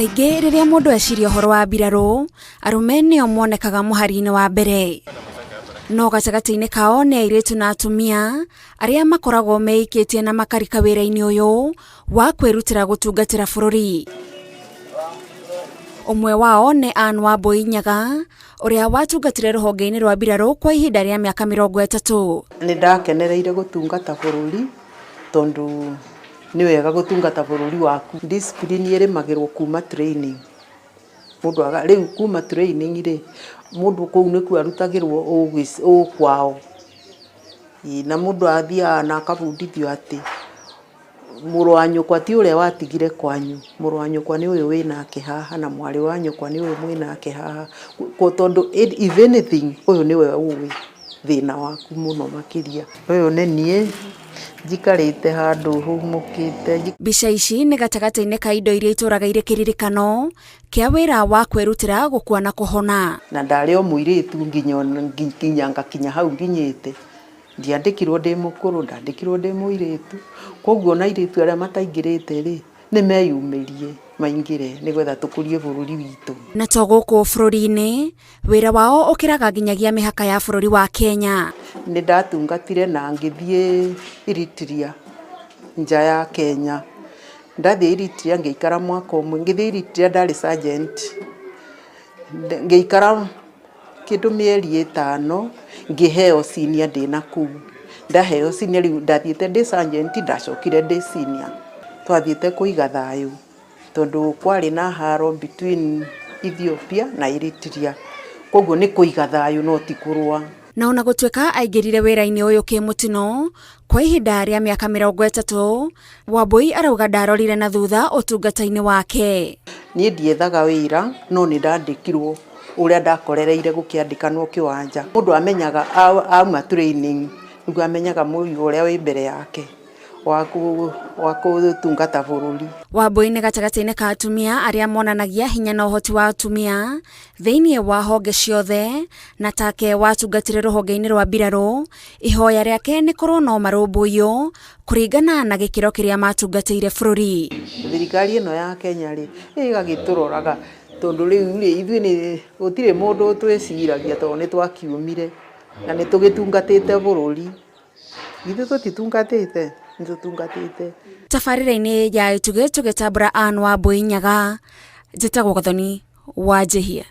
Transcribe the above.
Kaingĩ rĩrĩa mũndũ eciria ũhoro wa mbirarũ, arũme nĩo monekaga mũhari-inĩ wa mbere. No gatagatĩ-inĩ kao nĩ airĩtu na atumia arĩa makoragwo meikĩtie na makarika wĩra-inĩ ũyũ wa kwĩrutĩra gũtungatĩra bũrũri. Ũmwe wao nĩ Anne Wambui Nyaga, ũrĩa watungatire rũhonge-inĩ rwa mbirarũ kwa ihinda rĩa mĩaka 30. Nĩ ndakenereire gũtungata bũrũri tondũ nĩ wega gũtungata bũrũri waku. Discipline ĩrĩmagĩrwo kuma training. Mũndũ rĩu kuma training rĩ, mũndũ kũu nĩkuo arutagĩrwo kwao. Na mũndũ athiaga na akabundithio atĩ mũrũ wa nyũkwa ti ũrĩa watigire kwanyu, mũrũ wa nyũkwa nĩ ũyũ wĩnake haha, na mwarĩ wa nyũkwa nĩ ũyũ mwĩnake haha. Tondũ if anything ũyũ nĩwe ũĩ thĩna waku mũno makĩria. Ũyũ nĩ niĩ njikarĩte handũ humũkĩte. Mbica ici nĩ gatagatĩ-inĩ ka indo iria itũraga irĩ kĩririkano kĩa wĩra wa kwĩrutĩra gũkua na kũhona. Na ndarĩ o mũirĩtu nginya ngakinya hau nginyĩte. Ndiandĩkirwo ndĩ mũkũrũ, ndandĩkirwo ndĩ mũirĩtu. Koguo na airĩtu arĩa mataingĩrĩte rĩ, nĩ meyumĩrie maingĩre nĩgetha tũkũrie bũrũri witũ. Na to gũkũ bũrũri-inĩ, wĩra wao ũkĩraga nginyagia mĩhaka ya bũrũri wa Kenya. Nĩ ndatungatire na ngĩthiĩ Eritrea, nja ya Kenya. Ndathiĩ Eritrea ngĩikara mwaka ũmwe, ngĩthiĩ Eritrea ndarĩ sergeant. Ngĩikara kĩndũ mĩeri 5 ngĩheo senior ndĩ na kũu. Ndaheo senior rĩu ndathiĩte ndĩ sergeant ndacokire ndĩ senior. Twathiĩte kũiga thayũ tondũ kwarĩ na haro between Ethiopia na Eritrea. Koguo nĩ kũiga thayũ no ti kũrũa. Na ona gũtuĩka aingĩrire wĩra-inĩ ũyũ kĩmũtino kwa ihinda rĩa mĩaka 30, Wambui arauga ndarorire na thutha ũtungata-inĩ wake. Niĩ ndiethaga wĩra no nĩ ndandĩkirwo ũrĩa ndakorereire gũkĩandĩkanwo kĩwanja. Mũndũ amenyaga auma training, nĩguo amenyaga mũrigo ũrĩa wĩ mbere yake wa gũtungata bũrũri. Wambui nĩ gatagatĩ-inĩ ka atumia arĩa monanagia hinya na ũhoti wa atumia thĩinĩ wa honge ciothe, na take watungatire rũhonge-inĩ rwa mbirarũ, ihoya rĩake nĩ korwo no marũmbũiyo kũringana na gĩkĩro kĩrĩa matungatĩire bũrũri. Thirikari ĩno ya Kenya rĩ, ĩgagĩtũroraga tondũ rĩu ithuĩ gũtirĩ mũndũ twĩciragia tondũ nĩ twakiumire na nĩ tũgĩtungatĩte bũrũri. Ithuĩ tũtitungatĩte, nĩ tũtungatĩte. Tabarĩra-inĩ ya Tũgĩtambũra Anne Wambui Nyaga, njĩtagwo Gathoni Wanjihia.